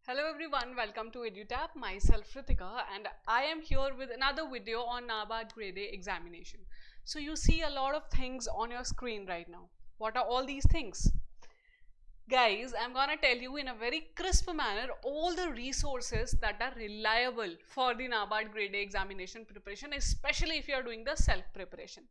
Hello everyone, welcome to EduTap. Myself Ritika and I am here with another video on NABARD Grade A examination. So you see a lot of things on your screen right now. What are all these things? Guys, I'm gonna tell you in a very crisp manner all the resources that are reliable for the NABARD Grade A examination preparation, especially if you are doing the self-preparation.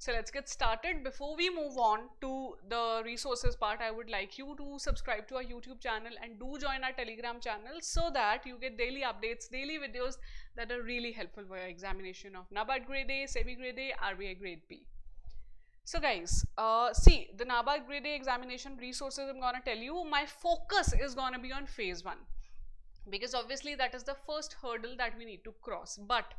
So let's get started. Before we move on to the resources part, I would like you to subscribe to our YouTube channel and do join our Telegram channel so that you get daily updates, daily videos that are really helpful for your examination of NABARD Grade A, SEBI Grade A, RBI Grade B. So guys, see the NABARD Grade A examination resources I'm gonna tell you, my focus is gonna be on phase 1 because obviously that is the first hurdle that we need to cross. But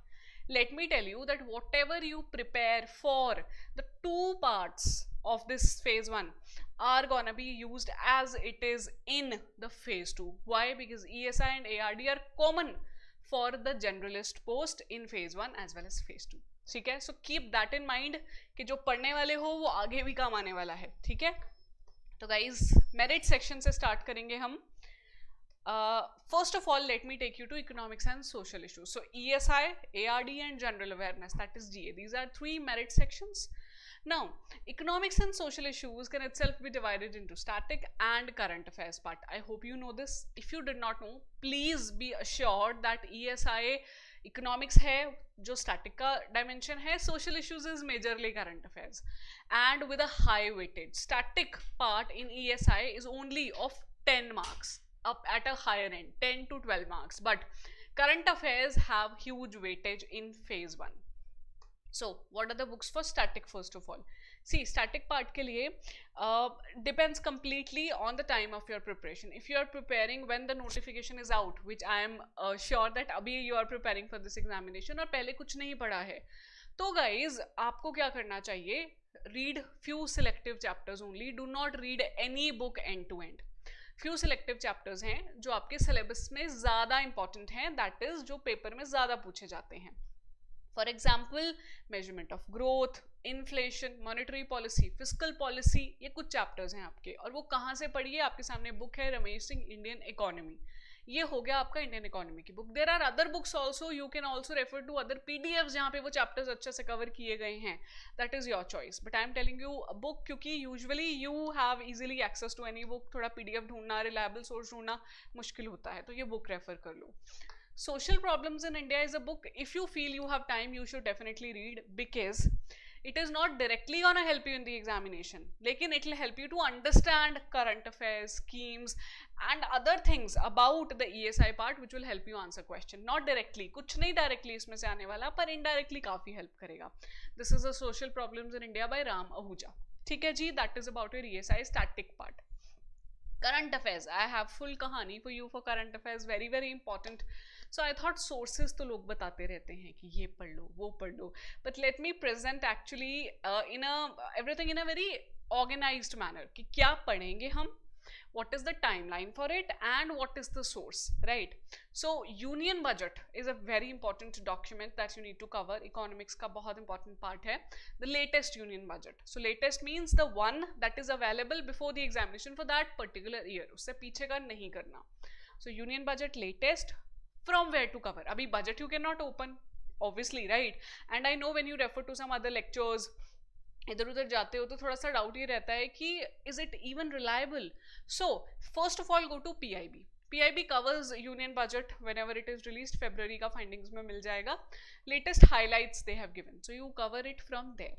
let me tell you that whatever you prepare for the two parts of this phase 1 are gonna be used as it is in the phase 2. Why? Because ESI and ARD are common for the generalist post in phase 1 as well as phase 2. ठीक है, so keep that in mind कि जो पढ़ने वाले हो वो आगे भी काम आने वाला है. ठीक है, तो गाइज मेरिट सेक्शन से स्टार्ट करेंगे हम. First of all, let me take you to economics and social issues. So ESI, ARD and general awareness, that is GA. These are three merit sections. Now, economics and social issues can itself be divided into static and current affairs part. I hope you know this. If you did not know, please be assured that ESI economics है जो static का dimension है, social issues is majorly current affairs and with a high weightage. Static part in ESI is only of 10 marks up at a higher end, 10 to 12 marks, but current affairs have huge weightage in phase 1. So what are the books for static? First of all, see, static part के लिए depends completely on the time of your preparation. If you are preparing when the notification is out, which I am sure that अभी you are preparing for this examination और पहले कुछ नहीं पढ़ा है, तो guys आपको क्या करना चाहिए? Read few selective chapters only. Do not read any book end to end. Few selective chapters हैं जो आपके syllabus में ज़्यादा important हैं, that is जो पेपर में ज़्यादा पूछे जाते हैं. For example, measurement of growth, inflation, monetary policy, fiscal policy, ये कुछ chapters हैं आपके. और वो कहाँ से पढ़िए? आपके सामने book है रमेश सिंह इंडियन इकोनॉमी. ये हो गया आपका इंडियन इकोनॉमी की book. There are other books also, you can also refer to other PDFs जहाँ पे वो चैप्टर्स अच्छे से कवर किए गए हैं. That is your choice, but I am telling you book, क्योंकि usually you have easily access to any book. थोड़ा PDF ढूंढना, रिलायबल सोर्स ढूंढना मुश्किल होता है, तो ये बुक रेफर कर लो. Social Problems in India is a book, if you feel you have time, you should definitely read, because it is not directly gonna help you in the examination, लेकिन it will help you to understand current affairs, schemes and other things about the ESI part which will help you answer question. Not directly, कुछ नहीं directly इसमें से आने वाला, पर indirectly काफ़ी help करेगा. This is the Social Problems in India by Ram Ahuja. ठीक है जी, that is about your ESI static part. Current affairs, I have full कहानी for you for current affairs, very very important. So I thought sources तो लोग बताते रहते हैं कि ये पढ़ लो वो पढ़ लो, but let me present actually in a everything in a very organized manner कि क्या पढ़ेंगे हम, what is the timeline for it and what is the source, right? So union budget is a very important document that you need to cover. Economics का बहुत important part है. The latest union budget, so latest means the one that is available before the examination for that particular year, उससे पीछे का नहीं करना. So union budget latest. From where to cover? Abhi budget you cannot open, obviously, right? And I know when you refer to some other lectures, इधर उधर जाते हो तो थोड़ा सा डाउट ये रहता है कि is it even reliable? So first of all go to PIB. PIB covers union budget whenever it is released. February का findings में मिल जाएगा. Latest highlights they have given, so you cover it from there.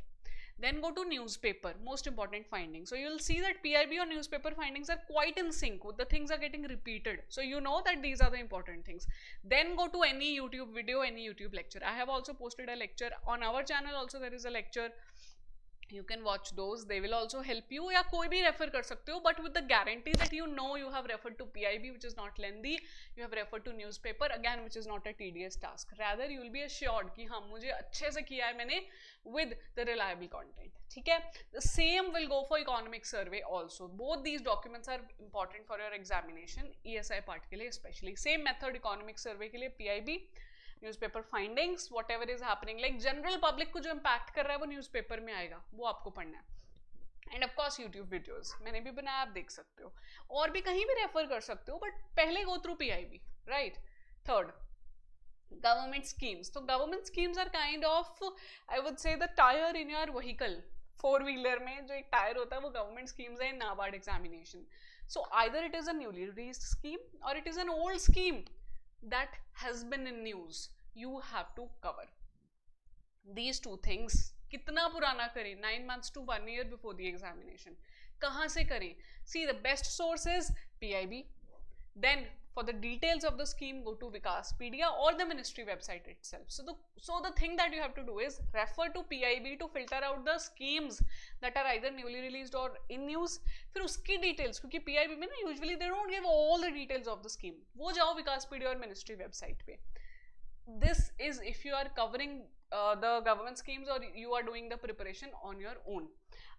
Then go to newspaper, most important findings. So you'll see that PIB or newspaper findings are quite in sync. The things are getting repeated, so you know that these are the important things. Then go to any YouTube video, any YouTube lecture. I have also posted a lecture on our channel. Also there is a lecture, you can watch those, they will also help you. या कोई भी refer कर सकते हो, but with the guarantee that you know you have referred to PIB, which is not lengthy, you have referred to newspaper again, which is not a tedious task. Rather you will be assured कि हाँ मुझे अच्छे से किया है मैंने with the reliable content. ठीक है, the same will go for economic survey also. Both these documents are important for your examination, ESI part के लिए especially. Same method economic survey के लिए PIB, newspaper findings, whatever is happening, like general public को जो impact कर रहा है वो न्यूज़पेपर में आएगा, वो आपको पढ़ना है. End of course YouTube videos मैंने भी बनाया, आप देख सकते हो, और भी कहीं भी रेफर कर सकते हो, बट पहले go through PIB, right. Third, government schemes. So government schemes are kind of, I would say, the tire in your vehicle. Four wheeler में जो एक टायर होता है वो गवर्नमेंट स्कीम्स है in NABARD examination. So either it is a newly released scheme और it is an old scheme that has been in news. You have to cover these two things. कितना पुराना करें, 9 months to 1 year before the examination. कहाँ से करें? See the best source is PIB. Then for the details of the scheme, go to Vikaspedia or the ministry website itself. So the thing that you have to do is refer to PIB to filter out the schemes that are either newly released or in news. फिर उसकी details, क्योंकि PIB में ना usually they don't give all the details of the scheme. वो जाओ Vikaspedia और ministry website पे. This is if you are covering the government schemes or you are doing the preparation on your own.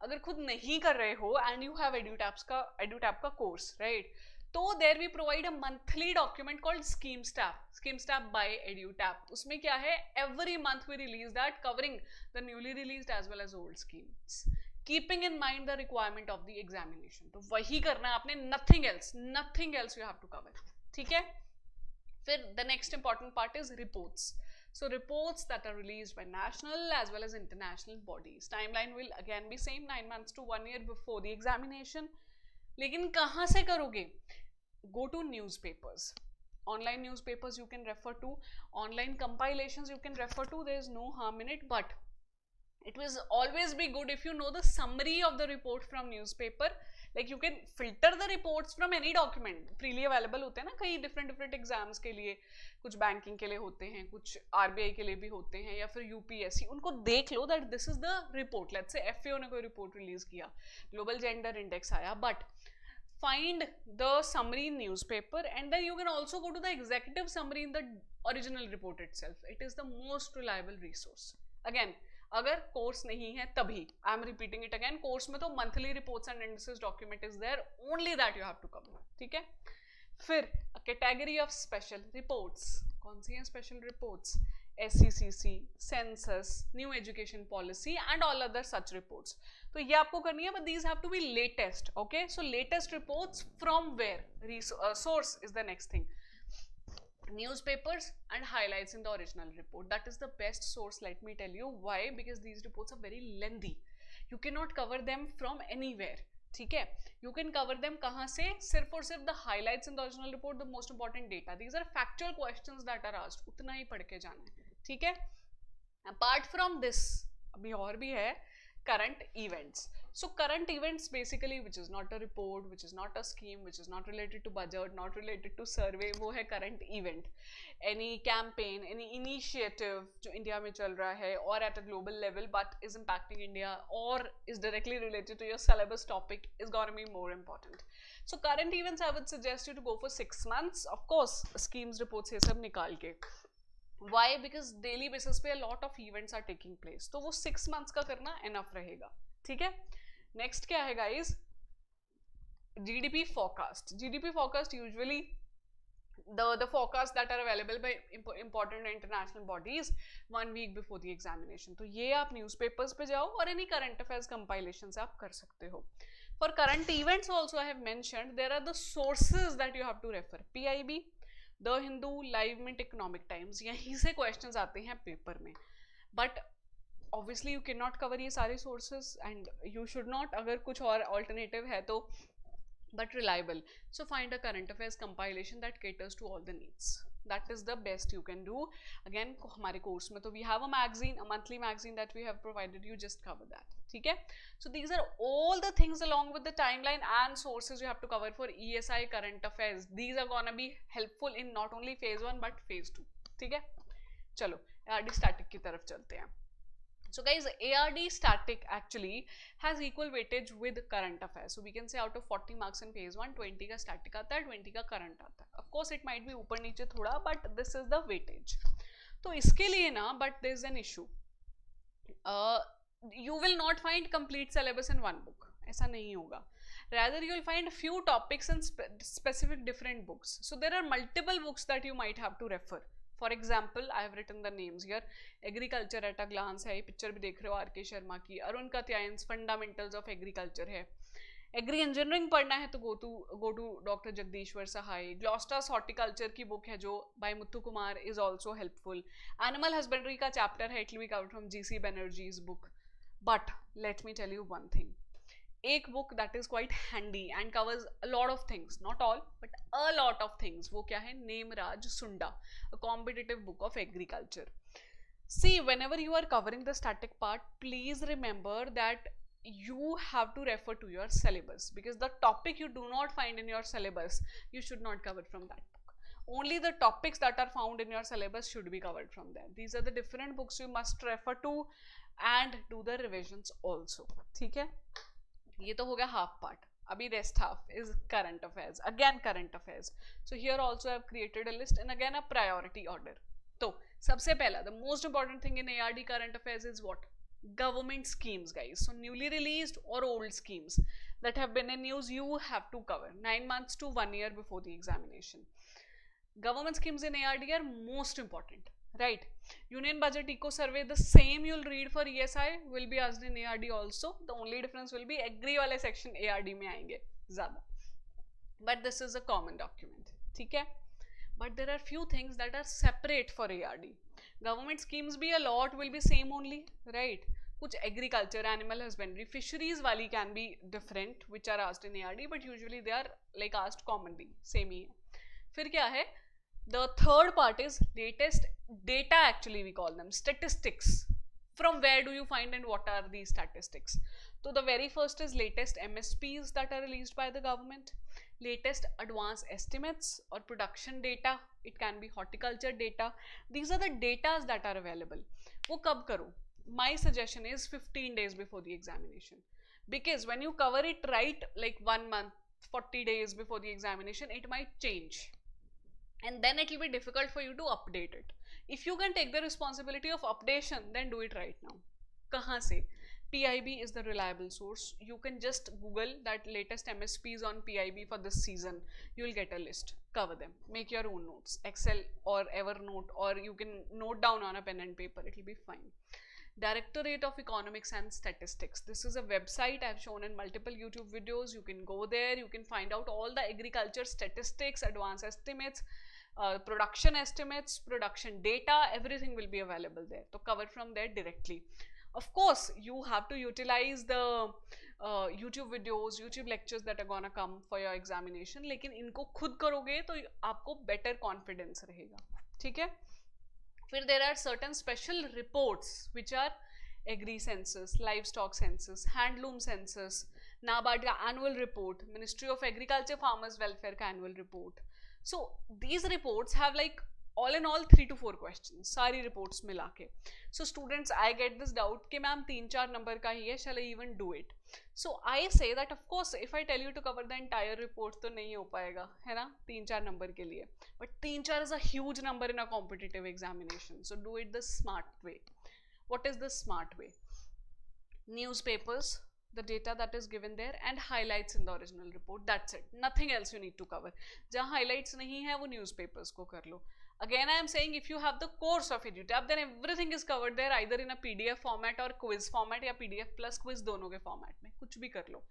अगर खुद नहीं कर रहे हो and you have EduTap का course, right? तो there we provide a monthly document called SchemeStab by EduTap. उसमें क्या है, every month we release that covering the newly released as well as old schemes, keeping in mind the requirement of the examination. तो वही करना है आपने, nothing else you have to cover. ठीक है. फिर the next important part is reports. So reports that are released by national as well as international bodies. Timeline will again be same, 9 months to 1 year before the examination. लेकिन कहाँ से करोगे? Go to newspapers. Online newspapers you can refer to, online compilations you can refer to, there is no harm in it, but it will always be good if you know the summary of the report from newspaper. Like you can filter the reports from any document, freely available होते हैं ना कई different exams के लिए, कुछ banking के लिए होते हैं, कुछ आरबीआई के लिए भी होते हैं, या फिर यूपीएससी. उनको देख लो that this is the report. Let's say FAO ने कोई रिपोर्ट रिलीज किया, ग्लोबल जेंडर इंडेक्स आया, but find the summary in newspaper and then you can also go to the executive summary in the original report itself. It is the most reliable resource. Again, अगर course नहीं है तभी, I am repeating it again, course में तो monthly reports and indices document is there, only that you have to cover. ठीक है. फिर category of special reports. कौन सी हैं special reports? SECC, census, new education policy and all other such reports. तो ये आपको करनी है, but these have to be latest. Okay, so latest reports from where? Source is the next thing. Newspapers and highlights in the original report. That is the best source, let me tell you why, because these reports are very lengthy. You cannot cover them from anywhere. ठीक है. You can cover them कहाँ से? सिर्फ और सिर्फ the highlights in the original report, the most important data. These are factual questions that are asked. उतना ही पढ़ के जाना है. ठीक है. Apart from this, अभी और भी है current events. So current events basically, which is not a report, which is not a scheme, which is not related to budget, not related to survey, वो है current event. Any campaign, any initiative जो India में चल रहा है or at a global level but is impacting India or is directly related to your syllabus topic is going to be more important. So current events I would suggest you to go for 6 months. Of course, schemes reports ये सब निकाल के. Why? Because daily basis पे a lot of events are taking place. तो वो 6 months का करना enough रहेगा. ठीक है. नेक्स्ट क्या है guys? GDP forecast. GDP forecast usually the forecast that are available by important international bodies 1 week before the examination. तो ये आप न्यूज़पेपर्स पे जाओ और any current affairs compilation से आप कर सकते हो. For current events also I have mentioned there are the sources that you have to refer. PIB, The Hindu, Live Mint, Economic Times. यहीं से questions आते हैं पेपर में. But obviously you cannot cover ये सारे sources and you should not, अगर कुछ और alternative है तो, but reliable. So find a current affairs compilation that caters to all the needs. That is the best you can do. Again, हमारे course में तो we have a magazine, a monthly magazine that we have provided you, just cover that. ठीक है. So these are all the things along with the timeline and sources you have to cover for ESI current affairs. These are gonna be helpful in not only phase 1 but phase 2. ठीक है. चलो ARD static की तरफ चलते हैं. So guys, ARD static actually has equal weightage with current affairs. So we can say out of 40 marks in phase 1, 20 का static आता है, 20 का current आता है. Of course it might be ऊपर नीचे थोड़ा, but this is the weightage. तो इसके लिए ना, but there is an issue. You will not find complete syllabus in one book. ऐसा नहीं होगा. Rather you will find few topics in specific different books. So there are multiple books that you might have to refer. For example I have written the names here, agriculture at a glance है, picture भी देख रहे हो R K. Sharma की, Arun Katyayan's fundamentals of agriculture है, agri engineering पढ़ना है तो go to doctor Jagdishwar Sahay, ग्लॉस्टास horticulture की बुक है जो by Muthu Kumar is also helpful, animal husbandry का चैप्टर है, it will be covered from GC. Banerjee's book. But let me tell you one thing, एक book that is quite handy and covers a lot of things, not all but a lot of things, वो क्या है, Nemraj Sunda, a competitive book of agriculture. See, whenever you are covering the static part, please remember that you have to refer to your syllabus, because the topic you do not find in your syllabus, you should not cover from that book. Only the topics that are found in your syllabus should be covered from there. These are the different books you must refer to and do the revisions also. ठीक है, ये तो हो गया half part. अभी rest half is current affairs, again current affairs. So here also I have created a list and again a priority order. तो सबसे पहला, the most important thing in ARD current affairs is what? Government schemes, guys. So newly released or old schemes that have been in news, you have to cover 9 months to 1 year before the examination. Government schemes in ARD are most important, right? Union budget eco survey, the same you'll read for ESI will be asked in ARD also. The only difference will be agri वाले section ARD में आएंगे ज़्यादा, but this is a common document, ठीक है? But there are few things that are separate for ARD. Government schemes भी a lot will be same only, right? कुछ agriculture, animal husbandry, fisheries वाली can be different which are asked in ARD, but usually they are like asked commonly, same ही है. फिर क्या है? The third part is latest data, actually we call them statistics. From where do you find and what are these statistics? So the very first is latest MSPs that are released by the government, latest advance estimates or production data, it can be horticulture data. These are the datas that are available. वो कब करो? My suggestion is 15 days before the examination, because when you cover it right, like 1 month, 40 days before the examination, it might change. And then it will be difficult for you to update it. If you can take the responsibility of updation, then do it right now. कहाँ से? PIB is the reliable source. You can just Google that latest MSPs on PIB for this season. You will get a list. Cover them. Make your own notes. Excel or Evernote, or you can note down on a pen and paper. It will be fine. Directorate of Economics and Statistics. This is a website I have shown in multiple YouTube videos. You can go there. You can find out all the agriculture statistics, advance estimates, production estimates, production data, everything will be available there. So cover from there directly. Of course, you have to utilize the YouTube videos, YouTube lectures that are gonna come for your examination. लेकिन इनको खुद करोगे तो आपको better confidence रहेगा, ठीक है? फिर there are certain special reports which are agri census, livestock census, handloom census, NABARD का annual report, Ministry of Agriculture Farmers Welfare का annual report. So these reports have like all in all 3 to 4 questions, सारी reports मिला के. So students, I get this doubt कि ma'am 3-4 number का ही है, shall I even do it? So I say that of course if I tell you to cover the entire report तो नहीं हो पाएगा, है ना, 3-4 number के लिए. But 3-4 is a huge number in a competitive examination. So do it the smart way. What is the smart way? Newspapers, the data that is given there, and highlights in the original report. That's it. Nothing else you need to cover. जहाँ highlights नहीं है वो newspapers को कर लो. Again, I am saying if you have the course of EduTap, then everything is covered there, either in a PDF format or quiz format, या PDF plus quiz दोनों के format में कुछ भी कर लो.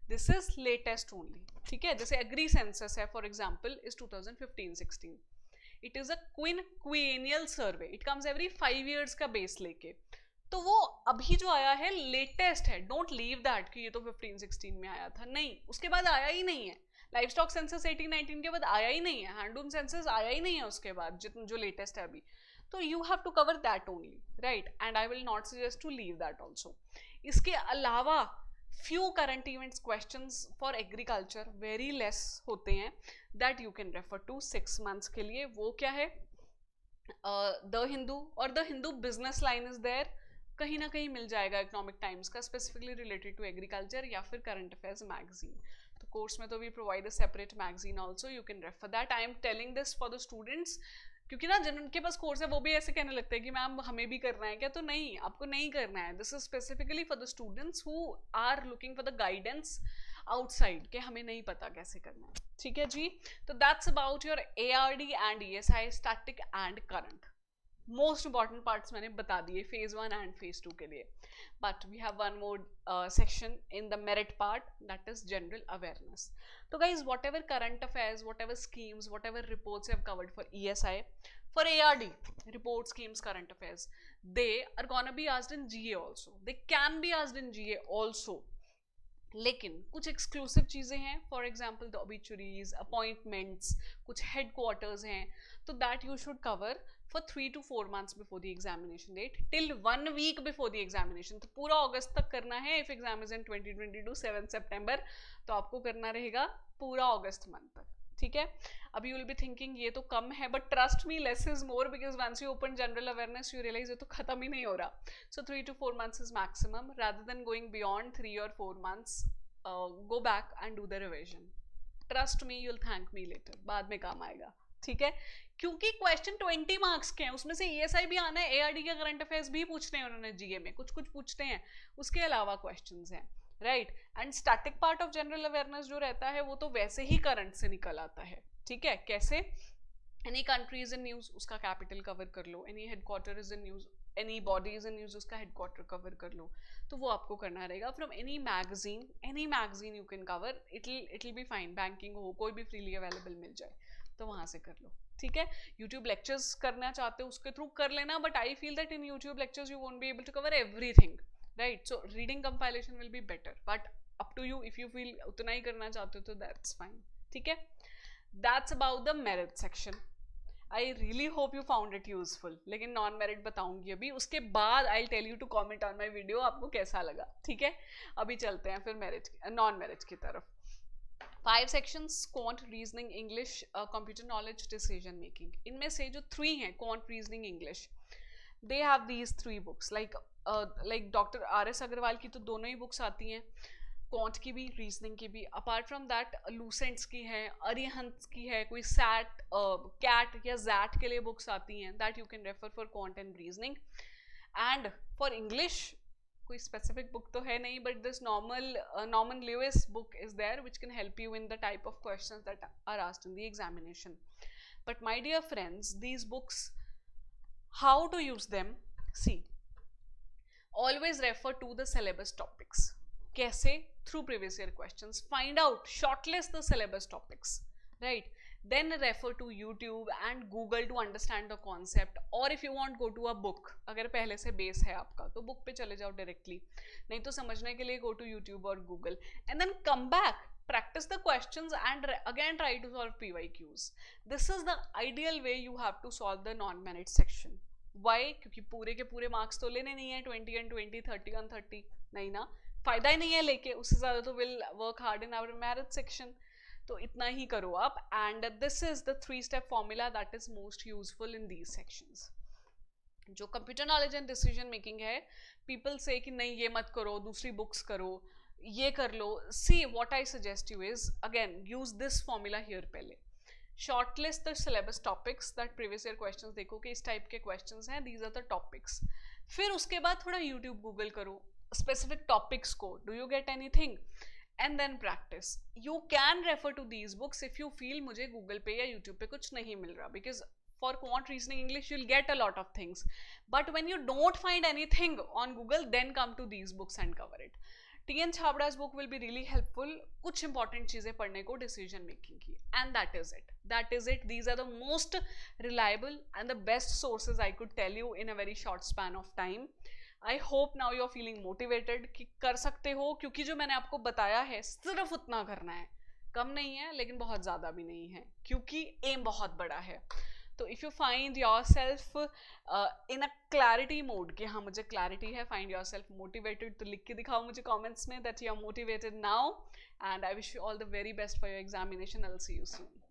This is latest only. ठीक है? जैसे agri census है, for example, is 2015-16. It is a quinquennial survey. It comes every 5 years का base लेके. तो वो अभी जो आया है लेटेस्ट है. डोंट लीव दैट कि ये तो 15-16 में आया था. नहीं, उसके बाद आया ही नहीं है. लाइफ स्टॉक सेंसस 18-19 के बाद आया ही नहीं है. हैंडलूम सेंसस आया ही नहीं है उसके बाद, जितना जो लेटेस्ट है अभी. तो you have to cover that only, right? And I will not suggest to leave that also. इसके अलावा few current events questions for agriculture very less होते हैं that you can refer to 6 months के लिए. वो क्या है? द हिंदू और the Hindu business line is there. कहीं ना कहीं मिल जाएगा इकोनॉमिक टाइम्स का, स्पेसिफिकली रिलेटेड टू एग्रीकल्चर, या फिर करंट अफेयर्स मैगजीन. तो कोर्स में तो we provide a separate magazine also, you can refer that. I am telling this for the students, क्योंकि ना जिनके पास कोर्स है वो भी ऐसे कहने लगता है कि मैम हमें भी करना है क्या. तो नहीं, आपको नहीं करना है. This is specifically for the students who are looking for the guidance outside के हमें नहीं पता कैसे करना है, ठीक है जी। तो that's about your ARD and ESI static and current. Most important parts मैंने बता दिए फेज 1 एंड फेज 2 के लिए, but we have one more section in the merit part, that is general awareness. तो guys whatever current affairs, whatever schemes, whatever reports have covered for ESI, for ARD, report schemes, current affairs, they are gonna be asked in GA also, they can be asked in GA also, लेकिन कुछ exclusive चीजें हैं, for example the obituaries, appointments, कुछ headquarters हैं, तो that you should cover for 3 to 4 months before the examination date, till 1 week before the examination. तो पूरा अगस्त तक करना है। इफ एग्जाम इज इन 2022 7 सितंबर, तो आपको करना रहेगा पूरा अगस्त मंथ तक, ठीक है। अभी यू विल बी थिंकिंग ये तो कम है, but trust me less is more, because once you open general awareness you realise ये तो खत्म ही नहीं हो रहा। So 3 to 4 months is maximum, rather than going beyond 3 or 4 months, go back and do the revision. Trust me, you'll thank me later, बाद में काम आएगा, ठीक है। क्योंकि क्वेश्चन 20 मार्क्स के हैं, उसमें से ESI भी आना है, ARD के करंट अफेयर्स भी पूछने हैं उन्होंने, GA में कुछ कुछ पूछते हैं, उसके अलावा क्वेश्चंस हैं, right. And static part of general awareness जो रहता है वो तो वैसे ही करंट से निकल आता है, ठीक है। कैसे? Any country is in news, उसका कैपिटल कवर कर लो, any headquarter is in news, any body is in news, उसका हेडक्वार्टर कवर कर लो, तो वो आपको करना रहेगा। From any magazine you can cover, it will be fine, banking हो, कोई भी फ्रीली अवेलेबल मिल जाए तो वहां से कर लो, ठीक है। यूट्यूब लेक्चर्स करना चाहते हो उसके थ्रू कर लेना, but I feel that in YouTube lectures you won't be able to cover everything, right. So reading compilation will be better, but up to you, if you feel उतना ही करना चाहते हो तो दैट्स फाइन, ठीक है। That's about the merit section. I really hope you found it useful, लेकिन non merit बताऊंगी अभी, उसके बाद I tell you to comment on my video आपको कैसा लगा, ठीक है। अभी चलते हैं फिर मेरिट, नॉन मेरिट की तरफ। 5 sections, quant, reasoning, English, computer knowledge, decision making। इनमें से जो 3 हैं, quant, reasoning, English, they have these 3 books, like doctor RS Agarwal की तो दोनों ही बुक्स आती हैं, quant की भी, reasoning की भी। अपार्ट फ्रॉम दैट लूसेंट्स की है, अरिहंत की है, कोई सैट, कैट या जैट के लिए बुक्स आती हैं, that you can refer for quant and reasoning। And for English कोई स्पेसिफिक बुक तो है नहीं, but this Norman Lewis book is there which can help you in the type of questions that are asked in the examination. But my dear friends, these books, how to use them? See, always refer to the syllabus topics. कैसे? Through previous year questions. Find out, shortlist the syllabus topics, right? Then refer to YouTube and Google to understand the concept, or if you want go to a book, अगर पहले से base है आपका तो book पे चले जाओ directly, नहीं तो समझने के लिए go to YouTube और Google, and then come back, practice the questions and again try to solve PYQs. This is the ideal way you have to solve the non-merit section. Why? क्योंकि पूरे के पूरे मार्क्स तो लेने नहीं है, 20 and 20, 30 and 30, नहीं ना, फायदा ही नहीं है लेके, उससे ज़्यादा तो will work hard in our merit section। तो इतना ही करो आप, and this is the 3-step formula that is most useful in these sections. जो computer knowledge and decision making है, पीपल से कि नहीं ये मत करो, दूसरी बुक्स करो, ये कर लो। See what I suggest you is, again use this formula here. पहले shortlist the syllabus topics, that previous year questions देखो कि इस टाइप के क्वेश्चंस हैं, दीज आर द टॉपिक्स। फिर उसके बाद थोड़ा यूट्यूब गूगल करो स्पेसिफिक टॉपिक्स को, do you get anything, and then practice. You can refer to these books if you feel मुझे Google पे या YouTube पे कुछ नहीं मिल रहा, because for quant, reasoning, English you'll get a lot of things, but when you don't find anything on Google, then come to these books and cover it. TN Chhabda's book will be really helpful, कुछ important चीजें पढ़ने को decision making की, and that is it. These are the most reliable and the best sources I could tell you in a very short span of time. I hope now you are feeling motivated कि कर सकते हो, क्योंकि जो मैंने आपको बताया है सिर्फ उतना करना है, कम नहीं है लेकिन बहुत ज़्यादा भी नहीं है, क्योंकि एम बहुत बड़ा है। तो if you find your self in a clarity mode कि हाँ मुझे क्लैरिटी है, फाइंड योर सेल्फ मोटिवेटेड, तो लिख के दिखाओ मुझे कॉमेंट्स में that you are motivated now, and I wish you all the very best for your examination. I will see you soon.